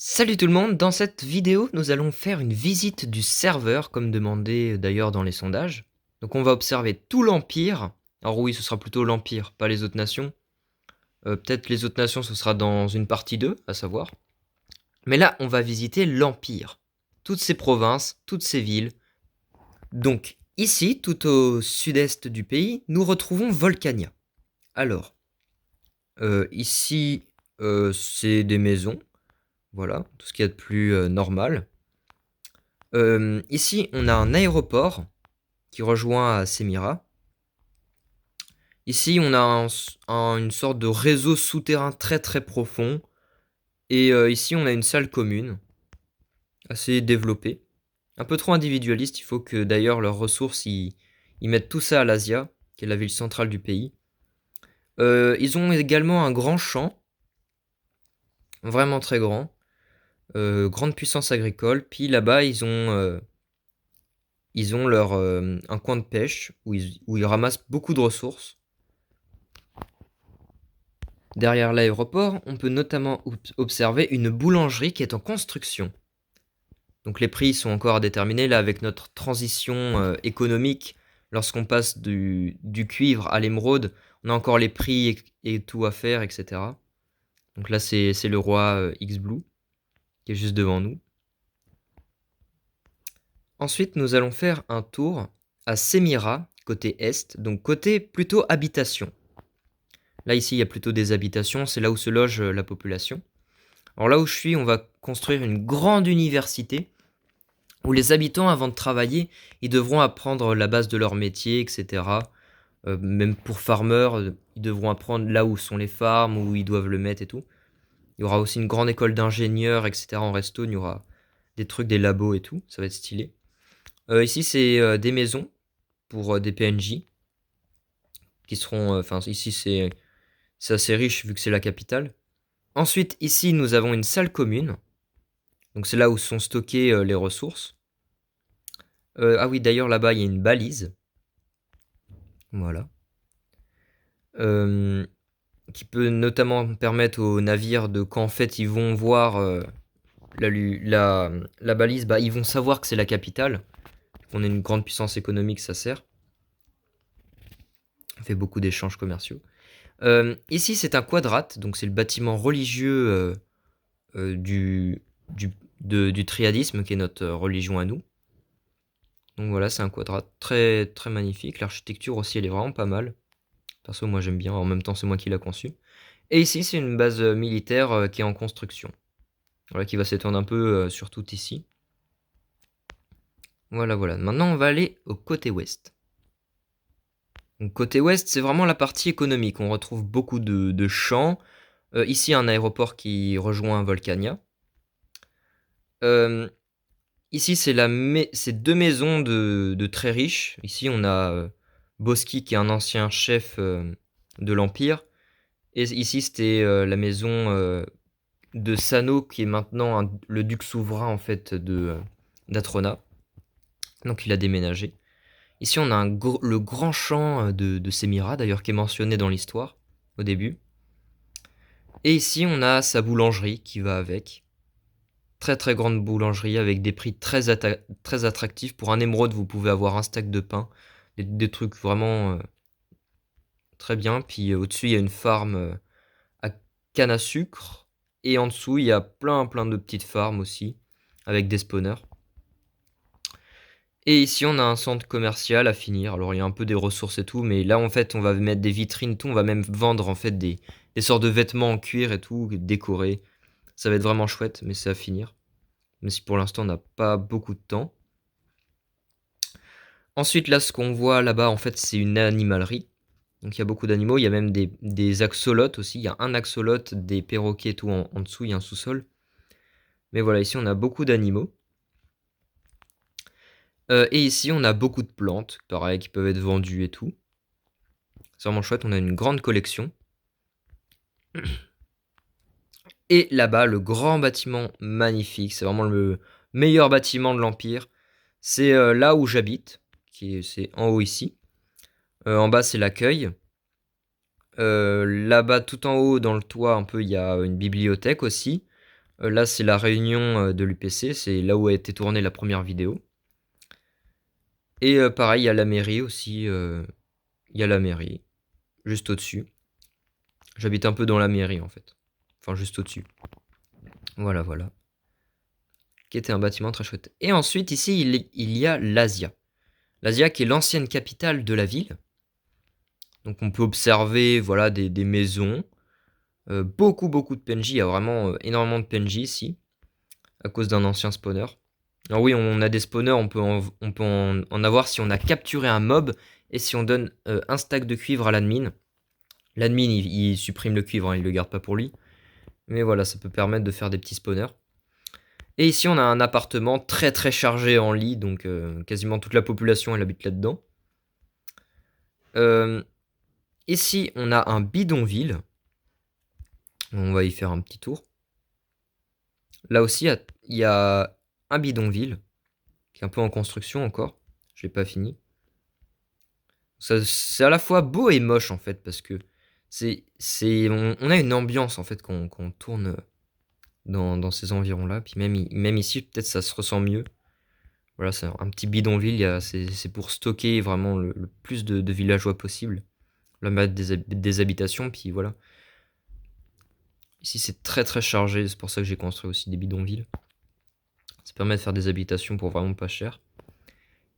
Salut tout le monde, dans cette vidéo, nous allons faire une visite du serveur, comme demandé d'ailleurs dans les sondages. Donc on va observer tout l'Empire. Alors oui, ce sera plutôt l'Empire, pas les autres nations. Peut-être les autres nations, ce sera dans une partie 2, à savoir. Mais là, on va visiter l'Empire. Toutes ces provinces, toutes ces villes. Donc ici, tout au sud-est du pays, nous retrouvons Volcania. Alors, ici, c'est des maisons. Voilà, tout ce qu'il y a de plus normal. Ici, on a un aéroport qui rejoint à Semira. Ici, on a une sorte de réseau souterrain très très profond. Et ici, on a une salle commune, assez développée. Un peu trop individualiste, il faut que d'ailleurs leurs ressources, ils mettent tout ça à l'Asia, qui est la ville centrale du pays. Ils ont également un grand champ, vraiment très grand. Grande puissance agricole. Puis là-bas, ils ont un coin de pêche où ils ramassent beaucoup de ressources. Derrière l'aéroport, on peut notamment observer une boulangerie qui est en construction. Donc les prix sont encore à déterminer. Là, avec notre transition économique, lorsqu'on passe du cuivre à l'émeraude, on a encore les prix et tout à faire, etc. Donc là, c'est le roi X-Blue qui est juste devant nous. Ensuite, nous allons faire un tour à Semira, côté est, donc côté plutôt habitation. Là, ici, il y a plutôt des habitations, c'est là où se loge la population. Alors là où je suis, on va construire une grande université où les habitants, avant de travailler, ils devront apprendre la base de leur métier, etc. Même pour farmers, ils devront apprendre là où sont les farms, où ils doivent le mettre et tout. Il y aura aussi une grande école d'ingénieurs, etc. En resto, il y aura des trucs, des labos et tout, ça va être stylé. Ici, c'est des maisons pour des PNJ qui seront. Enfin, ici, c'est assez riche vu que c'est la capitale. Ensuite, ici, nous avons une salle commune. Donc, c'est là où sont stockées les ressources. Ah oui, d'ailleurs, là-bas, il y a une balise. Voilà. Euh, qui peut notamment permettre aux navires de, quand en fait ils vont voir la balise, bah, ils vont savoir que c'est la capitale. On a une grande puissance économique, ça sert. On fait beaucoup d'échanges commerciaux. Ici, c'est un quadrate, donc c'est le bâtiment religieux du, du, du triadisme, qui est notre religion à nous. Donc voilà, c'est un quadrate très, très magnifique. L'architecture aussi, elle est vraiment pas mal. Perso, moi j'aime bien, en même temps c'est moi qui l'ai conçu. Et ici, c'est une base militaire qui est en construction. Voilà, qui va s'étendre un peu sur tout ici. Voilà, voilà. Maintenant, on va aller au côté ouest. Donc, côté ouest, c'est vraiment la partie économique. On retrouve beaucoup de champs. Ici, un aéroport qui rejoint Volcania. Euh, Ici, c'est deux maisons de très riches. Ici, on a Boski, qui est un ancien chef de l'Empire. Et ici, c'était la maison de Sano, qui est maintenant le duc souverain en fait d'Atrona. Donc il a déménagé. Ici on a le grand champ de Semira, d'ailleurs qui est mentionné dans l'histoire au début. Et ici on a sa boulangerie qui va avec. Très très grande boulangerie avec des prix très attractifs. Pour un émeraude vous pouvez avoir un stack de pain. Des trucs vraiment très bien. Puis au-dessus il y a une farm à canne à sucre. Et en dessous il y a plein plein de petites farms aussi avec des spawners. Et ici, on a un centre commercial à finir. Alors, il y a un peu des ressources et tout, mais là, en fait, on va mettre des vitrines, tout. On va même vendre, en fait, des sortes de vêtements en cuir et tout, décorés. Ça va être vraiment chouette, mais c'est à finir. Même si pour l'instant, on n'a pas beaucoup de temps. Ensuite, là, ce qu'on voit là-bas, en fait, c'est une animalerie. Donc, il y a beaucoup d'animaux. Il y a même des axolotes aussi. Il y a un axolote, des perroquets et tout en dessous. Il y a un sous-sol. Mais voilà, ici, on a beaucoup d'animaux. Et ici, on a beaucoup de plantes, pareil, qui peuvent être vendues et tout. C'est vraiment chouette, on a une grande collection. Et là-bas, le grand bâtiment magnifique, c'est vraiment le meilleur bâtiment de l'Empire. C'est là où j'habite, c'est en haut ici. En bas, c'est l'accueil. Là-bas, tout en haut, dans le toit, un peu, il y a une bibliothèque aussi. Là, c'est la réunion de l'UPC, c'est là où a été tournée la première vidéo. Et pareil, il y a la mairie aussi, il y a la mairie, juste au-dessus. J'habite un peu dans la mairie en fait, enfin juste au-dessus. Voilà, voilà. Qui était un bâtiment très chouette. Et ensuite, ici, il y a l'Asia. L'Asia qui est l'ancienne capitale de la ville. Donc on peut observer voilà, des maisons. Beaucoup de PNJ. Il y a vraiment énormément de PNJ ici. À cause d'un ancien spawner. Alors oui, on a des spawners. On peut en avoir si on a capturé un mob. Et si on donne un stack de cuivre à l'admin. L'admin, il supprime le cuivre. Hein, il le garde pas pour lui. Mais voilà, ça peut permettre de faire des petits spawners. Et ici, on a un appartement très chargé en lits, donc quasiment toute la population elle habite là-dedans. Ici, on a un bidonville. On va y faire un petit tour. Là aussi, il y a un bidonville qui est un peu en construction encore. Je l'ai pas fini. C'est à la fois beau et moche en fait, parce que on a une ambiance en fait quand on tourne dans ces environs-là. Puis même ici, peut-être ça se ressent mieux. Voilà, c'est un petit bidonville, c'est pour stocker vraiment le plus de villageois possible. Là, mettre des habitations, puis voilà. Ici, c'est très chargé, c'est pour ça que j'ai construit aussi des bidonvilles. Ça permet de faire des habitations pour vraiment pas cher.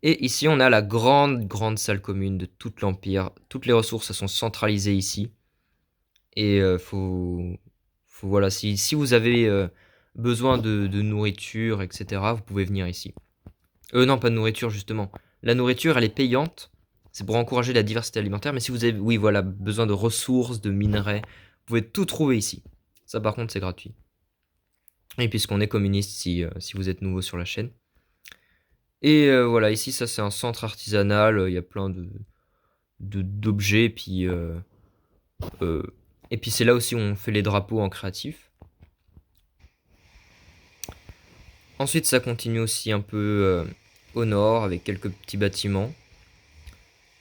Et ici, on a la grande salle commune de tout l'Empire. Toutes les ressources, elles sont centralisées ici. Et voilà, si vous avez besoin de nourriture, etc., vous pouvez venir ici. Non, pas de nourriture, justement. La nourriture, elle est payante. C'est pour encourager la diversité alimentaire. Mais si vous avez, oui, voilà, besoin de ressources, de minerais, vous pouvez tout trouver ici. Ça, par contre, c'est gratuit. Et puisqu'on est communiste, si vous êtes nouveau sur la chaîne. Et voilà, ici, ça, c'est un centre artisanal. Il y a plein d'objets. Et puis, c'est là aussi où on fait les drapeaux en créatif. Ensuite, ça continue aussi un peu au nord avec quelques petits bâtiments.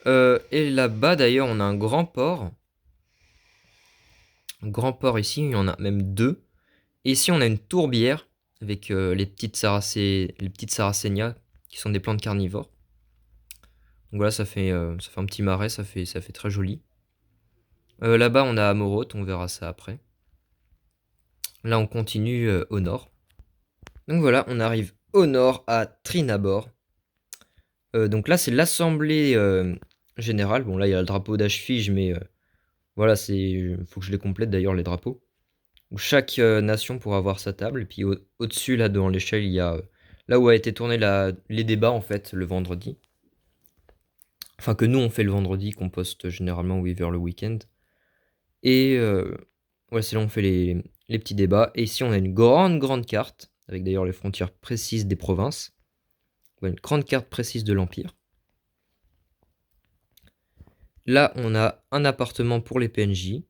Et là-bas, d'ailleurs, on a un grand port. Un grand port ici, il y en a même deux. Et ici, on a une tourbière avec les petites sarracénias qui sont des plantes carnivores. Donc voilà, ça fait un petit marais, ça fait très joli. Là-bas, on a Amoroth, on verra ça après. Là, on continue au nord. Donc voilà, on arrive au nord à Trinabor. Donc là, c'est l'assemblée générale. Bon, là, il y a le drapeau d'Ashfige, mais voilà, faut que je les complète d'ailleurs, les drapeaux. Où chaque nation pourra avoir sa table. Et puis au-dessus, là, dans l'échelle, il y a là où a été tourné les débats, en fait, le vendredi. Enfin, que nous, on fait le vendredi, qu'on poste généralement, oui, vers le week-end. Et ouais, c'est là où on fait les petits débats. Et ici, on a une grande carte, avec d'ailleurs les frontières précises des provinces. Ouais, une grande carte précise de l'Empire. Là, on a un appartement pour les PNJ.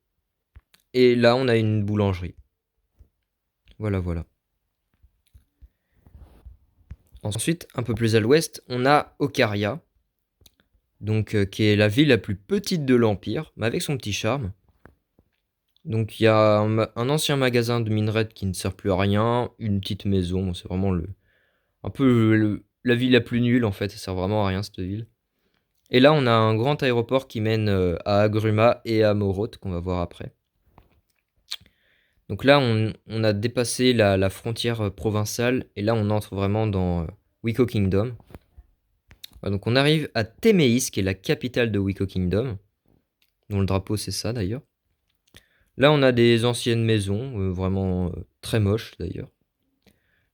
Et là, on a une boulangerie. Voilà. Ensuite, un peu plus à l'ouest, on a Ocaria. Donc, qui est la ville la plus petite de l'Empire, mais avec son petit charme. Donc, il y a un ancien magasin de minerais qui ne sert plus à rien. Une petite maison. C'est vraiment la ville la plus nulle, en fait. Ça sert vraiment à rien, cette ville. Et là, on a un grand aéroport qui mène à Agruma et à Moroth, qu'on va voir après. Donc là, on a dépassé la frontière provinciale, et là, on entre vraiment dans Wiko Kingdom. Voilà, donc on arrive à Temeis, qui est la capitale de Wiko Kingdom, dont le drapeau c'est ça d'ailleurs. Là, on a des anciennes maisons, vraiment très moches d'ailleurs.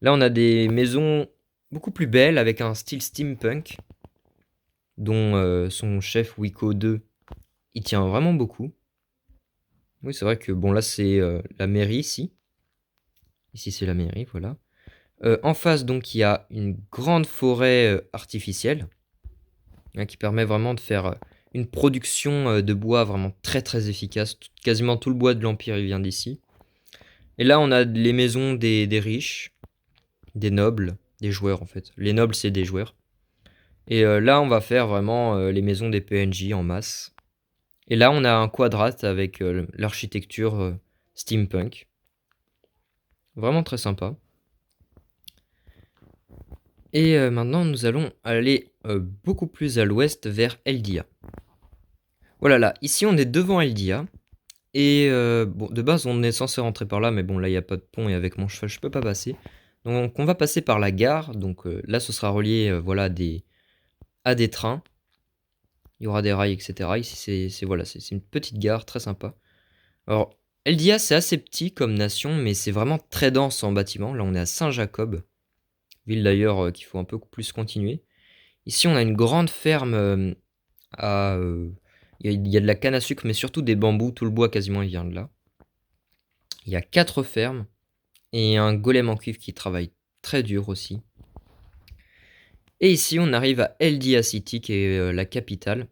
Là, on a des maisons beaucoup plus belles, avec un style steampunk, dont son chef Wiko 2, il tient vraiment beaucoup. Oui, c'est vrai que, bon, là, c'est la mairie, ici. Ici, c'est la mairie, voilà. En face, donc, il y a une grande forêt artificielle, hein, qui permet vraiment de faire une production de bois vraiment très efficace. Quasiment tout le bois de l'Empire, il vient d'ici. Et là, on a les maisons des riches, des nobles, des joueurs, en fait. Les nobles, c'est des joueurs. Et là, on va faire vraiment les maisons des PNJ en masse. Et là, on a un quadrat avec l'architecture steampunk. Vraiment très sympa. Et maintenant, nous allons aller beaucoup plus à l'ouest vers Eldia. Voilà, là, ici on est devant Eldia. Et bon, de base, on est censé rentrer par là, mais bon, là, il n'y a pas de pont et avec mon cheval, je peux pas passer. Donc, on va passer par la gare. Donc là, ce sera relié voilà, à des trains. Il y aura des rails, etc. Ici, voilà, c'est une petite gare très sympa. Alors, Eldia, c'est assez petit comme nation, mais c'est vraiment très dense en bâtiment. Là, on est à Saint-Jacob, ville d'ailleurs qu'il faut un peu plus continuer. Ici, on a une grande ferme à. Il y a de la canne à sucre, mais surtout des bambous. Tout le bois, quasiment, il vient de là. Il y a 4 fermes et un golem en cuivre qui travaille très dur aussi. Et ici, on arrive à Eldia City, qui est la capitale.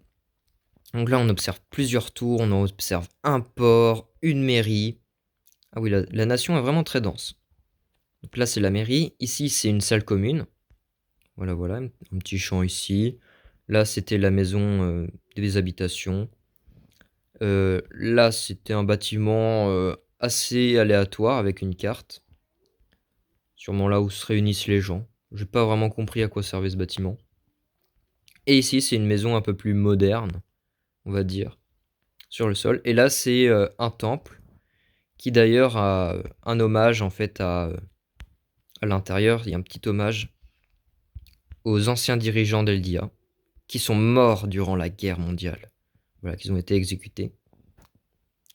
Donc là, on observe plusieurs tours, on observe un port, une mairie. Ah oui, la nation est vraiment très dense. Donc là, c'est la mairie. Ici, c'est une salle commune. Voilà, voilà, un petit champ ici. Là, c'était la maison des habitations. Là, c'était un bâtiment assez aléatoire avec une carte. Sûrement là où se réunissent les gens. J'ai pas vraiment compris à quoi servait ce bâtiment. Et ici, c'est une maison un peu plus moderne, on va dire, sur le sol. Et là, c'est un temple qui d'ailleurs a un hommage en fait à l'intérieur. Il y a un petit hommage aux anciens dirigeants d'Eldia qui sont morts durant la guerre mondiale. Voilà, qu'ils ont été exécutés.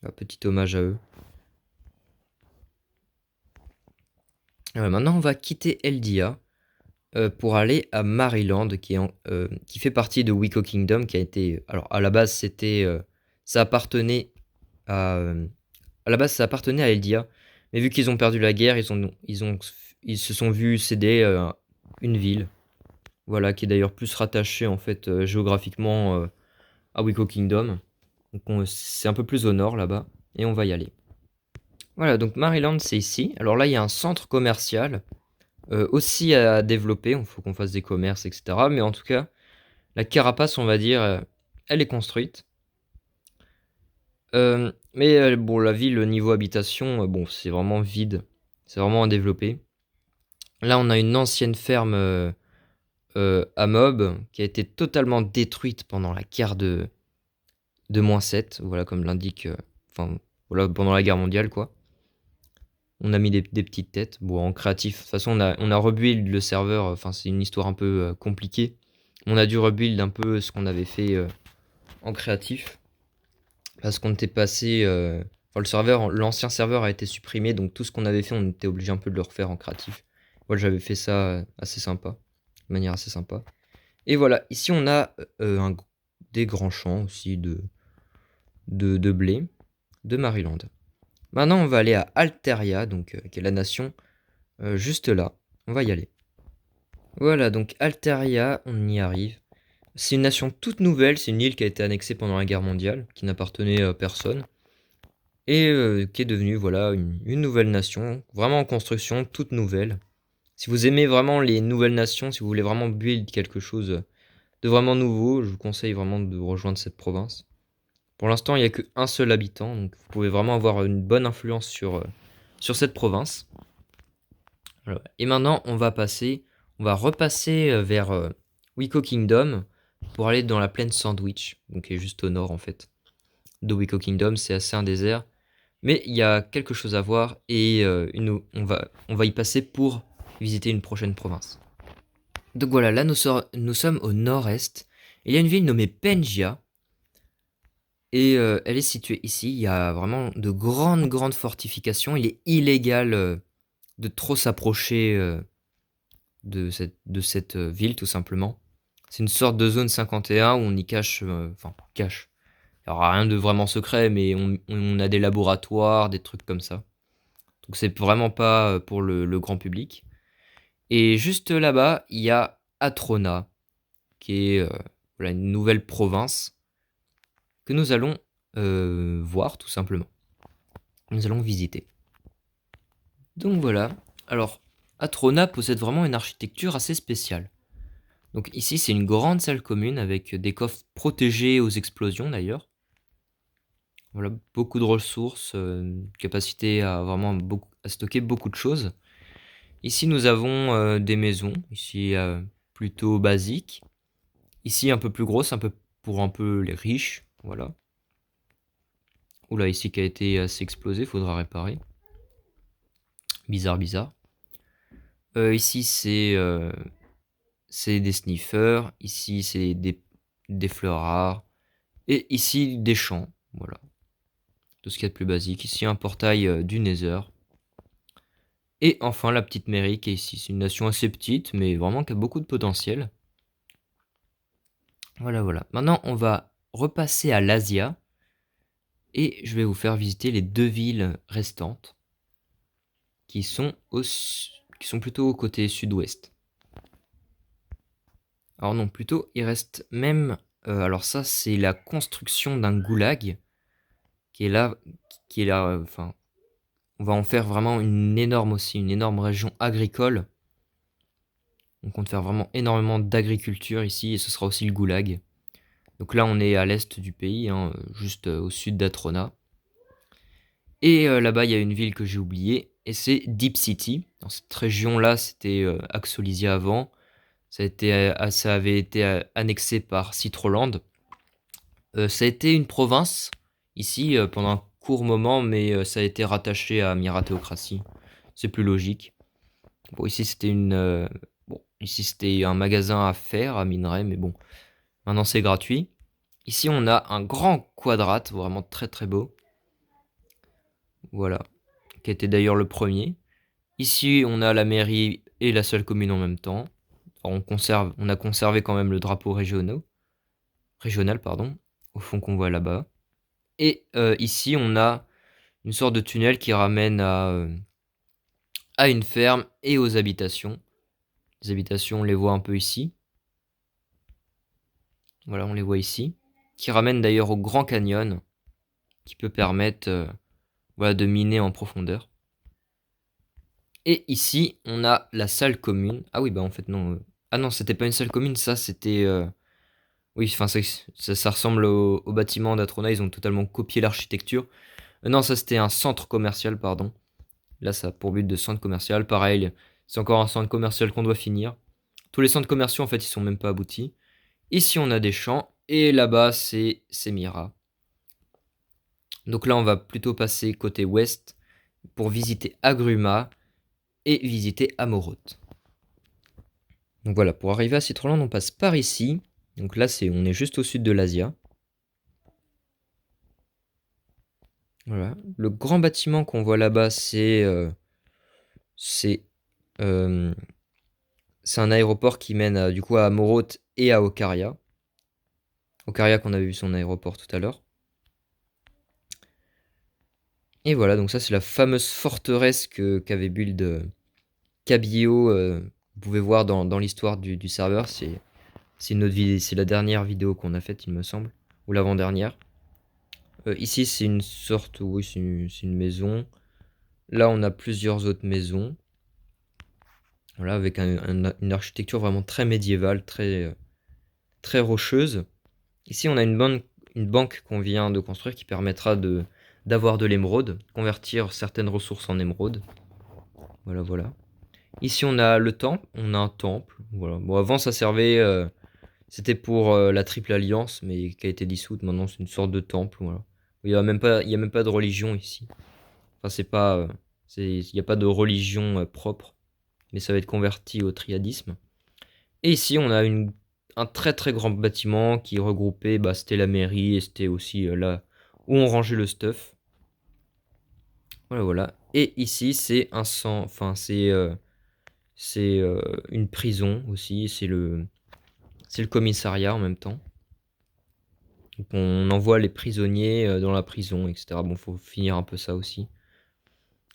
Un petit hommage à eux. Maintenant, on va quitter Eldia pour aller à Maryland, qui fait partie de Wiko Kingdom, qui a été. Alors, à la base, ça appartenait à la base, ça appartenait à Eldia, mais vu qu'ils ont perdu la guerre, ils se sont vus céder une ville, voilà, qui est d'ailleurs plus rattachée en fait géographiquement à Wiko Kingdom. Donc c'est un peu plus au nord là-bas, et on va y aller. Voilà, donc Maryland, c'est ici. Alors là, il y a un centre commercial aussi à développer. Il faut qu'on fasse des commerces, etc. Mais en tout cas, la carapace, on va dire, elle est construite. Mais bon, la ville, le niveau habitation, bon, c'est vraiment vide. C'est vraiment à développer. Là, on a une ancienne ferme à Mob qui a été totalement détruite pendant la guerre de -7. Voilà, comme l'indique. Enfin, voilà, pendant la guerre mondiale, quoi. On a mis des petites têtes. Bon, en créatif. De toute façon, on a rebuild le serveur. Enfin, c'est une histoire un peu compliquée. On a dû rebuild un peu ce qu'on avait fait en créatif. Parce qu'on était passé. Enfin, l'ancien serveur a été supprimé. Donc, tout ce qu'on avait fait, on était obligé un peu de le refaire en créatif. Voilà, j'avais fait ça assez sympa. De manière assez sympa. Et voilà, ici, on a des grands champs aussi de blé de Maryland. Maintenant, on va aller à Alteria, donc, qui est la nation juste là. On va y aller. Voilà, donc Alteria, on y arrive. C'est une nation toute nouvelle, c'est une île qui a été annexée pendant la guerre mondiale, qui n'appartenait à personne, et qui est devenue voilà, une nouvelle nation, vraiment en construction, toute nouvelle. Si vous aimez vraiment les nouvelles nations, si vous voulez vraiment build quelque chose de vraiment nouveau, je vous conseille vraiment de rejoindre cette province. Pour l'instant, il n'y a qu'un seul habitant, donc vous pouvez vraiment avoir une bonne influence sur cette province. Voilà. Et maintenant, on va repasser vers Wiko Kingdom pour aller dans la plaine Sandwich, donc qui est juste au nord en fait de Wiko Kingdom. C'est assez un désert, mais il y a quelque chose à voir et on va y passer pour visiter une prochaine province. Donc voilà, là nous sommes au nord-est. Il y a une ville nommée Pengia. Et elle est située ici. Il y a vraiment de grandes fortifications. Il est illégal de trop s'approcher de cette ville, tout simplement. C'est une sorte de zone 51 où on y cache. Enfin, cache. Il n'y aura rien de vraiment secret, mais on a des laboratoires, des trucs comme ça. Donc c'est vraiment pas pour le grand public. Et juste là-bas, il y a Atrona, qui est voilà, une nouvelle province que nous allons voir tout simplement. Nous allons visiter. Donc voilà. Alors, Atrona possède vraiment une architecture assez spéciale. Donc ici, c'est une grande salle commune avec des coffres protégés aux explosions d'ailleurs. Voilà, beaucoup de ressources, capacité à vraiment à stocker beaucoup de choses. Ici, nous avons des maisons, ici plutôt basiques. Ici, un peu plus grosses, pour un peu les riches, voilà. Oula, ici qui a été assez explosé, faudra réparer. Bizarre, bizarre. Ici, c'est des sniffers. Ici, c'est des fleurs rares. Et ici, des champs, voilà. Tout ce qu'il y a de plus basique. Ici, un portail du Nether. Et enfin, la petite mairie qui est ici. C'est une nation assez petite, mais vraiment qui a beaucoup de potentiel. Voilà, voilà. Maintenant, on va repasser à l'Asia. Et je vais vous faire visiter les 2 villes restantes. Qui sont plutôt au côté sud-ouest. Alors non, plutôt, il reste même... alors ça, c'est la construction d'un goulag. Qui est là... Enfin, on va en faire vraiment une énorme région agricole. On compte faire vraiment énormément d'agriculture ici, et ce sera aussi le goulag. Donc là, on est à l'est du pays, hein, juste au sud d'Atrona. Et là-bas, il y a une ville que j'ai oubliée, et c'est Deep City. Dans cette région-là, c'était Axolisia avant. Ça avait été annexé par Citroland. Ça a été une province, ici, pendant un court moment, mais ça a été rattaché à Mirateocratie. C'est plus logique. Bon, ici c'était un magasin à faire, à minerai, mais bon, maintenant c'est gratuit. Ici, on a un grand quadrate, vraiment très très beau. Voilà, qui était d'ailleurs le premier. Ici, on a la mairie et la seule commune en même temps. Alors, on a conservé quand même le drapeau régional, pardon, au fond qu'on voit là-bas. Et ici, on a une sorte de tunnel qui ramène à une ferme et aux habitations. Les habitations, on les voit un peu ici. Voilà, on les voit ici. Qui ramène d'ailleurs au Grand Canyon, qui peut permettre voilà, de miner en profondeur. Et ici, on a la salle commune. Ah oui, bah en fait, non. Ah non, c'était pas une salle commune, ça, c'était... Oui, enfin, ça ressemble au bâtiment d'Atrona, ils ont totalement copié l'architecture. Non, ça, c'était un centre commercial, pardon. Là, ça a pour but de centre commercial. Pareil, c'est encore un centre commercial qu'on doit finir. Tous les centres commerciaux, en fait, ils sont même pas aboutis. Ici, on a des champs. Et là-bas, c'est Semira. Donc là, on va plutôt passer côté ouest pour visiter Agruma et visiter Amoroth. Donc voilà, pour arriver à Citroland, on passe par ici. Donc là, on est juste au sud de l'Asia. Voilà. Le grand bâtiment qu'on voit là-bas, c'est euh, un aéroport qui mène du coup à Amoroth et à Ocaria. Ocaria qu'on avait vu son aéroport tout à l'heure. Et voilà, donc ça c'est la fameuse forteresse qu'avait build Cabio. Vous pouvez voir dans l'histoire du serveur. C'est la dernière vidéo qu'on a faite, il me semble, ou l'avant-dernière. Ici c'est une sorte, oui, c'est une maison. Là on a plusieurs autres maisons. Voilà, avec une architecture vraiment très médiévale, très rocheuse. Ici, on a une banque qu'on vient de construire qui permettra d'avoir de l'émeraude, convertir certaines ressources en émeraude. Voilà, voilà. Ici, on a le temple, on a un temple. Voilà. Bon, avant, ça servait, c'était pour la Triple Alliance, mais qui a été dissoute. Maintenant, c'est une sorte de temple. Voilà. Il y a même pas de religion ici. Enfin, il n'y a pas de religion propre, mais ça va être converti au triadisme. Et ici, on a un très très grand bâtiment qui regroupait, bah, c'était la mairie et c'était aussi là où on rangeait le stuff. Voilà, voilà. Et ici, c'est une prison aussi. C'est le commissariat en même temps. Donc on envoie les prisonniers dans la prison, etc. Bon, faut finir un peu ça aussi.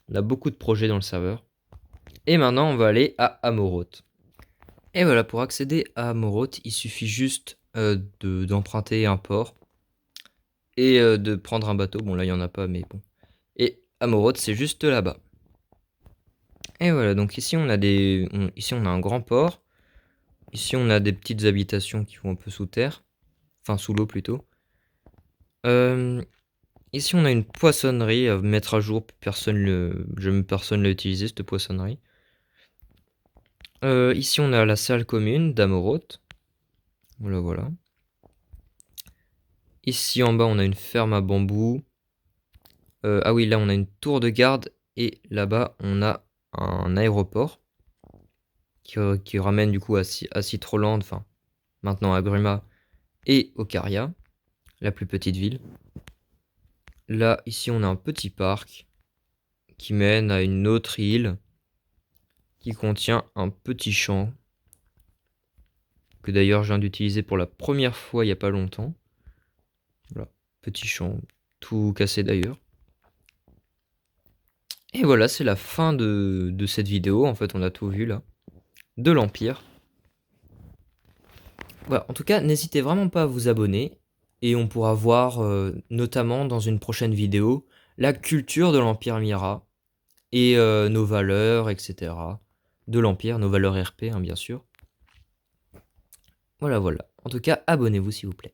On a beaucoup de projets dans le serveur. Et maintenant, on va aller à Amoroth. Et voilà, pour accéder à Amoroth, il suffit juste d'emprunter un port et de prendre un bateau. Bon, là, il n'y en a pas, mais bon. Et Amoroth, c'est juste là-bas. Et voilà, donc ici, ici, on a un grand port. Ici, on a des petites habitations qui vont un peu sous terre. Enfin, sous l'eau, plutôt. Euh, Ici, on a une poissonnerie à mettre à jour. Personne l'a utilisé, cette poissonnerie. Ici, on a la salle commune d'Amoroth. Voilà, voilà. Ici, en bas, on a une ferme à bambou. Ah oui, là, on a une tour de garde. Et là-bas, on a un aéroport qui ramène du coup à Citroland, enfin, maintenant à Gruma et Ocaria, la plus petite ville. Là, ici, on a un petit parc qui mène à une autre île qui contient un petit champ que d'ailleurs je viens d'utiliser pour la première fois il n'y a pas longtemps. Voilà, petit champ, tout cassé d'ailleurs. Et voilà, c'est la fin de cette vidéo. En fait, on a tout vu là, de l'Empire. Voilà, en tout cas, n'hésitez vraiment pas à vous abonner. Et on pourra voir, notamment dans une prochaine vidéo, la culture de l'Empire Mira. Et nos valeurs, etc. De l'Empire, nos valeurs RP, hein, bien sûr. Voilà, voilà. En tout cas, abonnez-vous s'il vous plaît.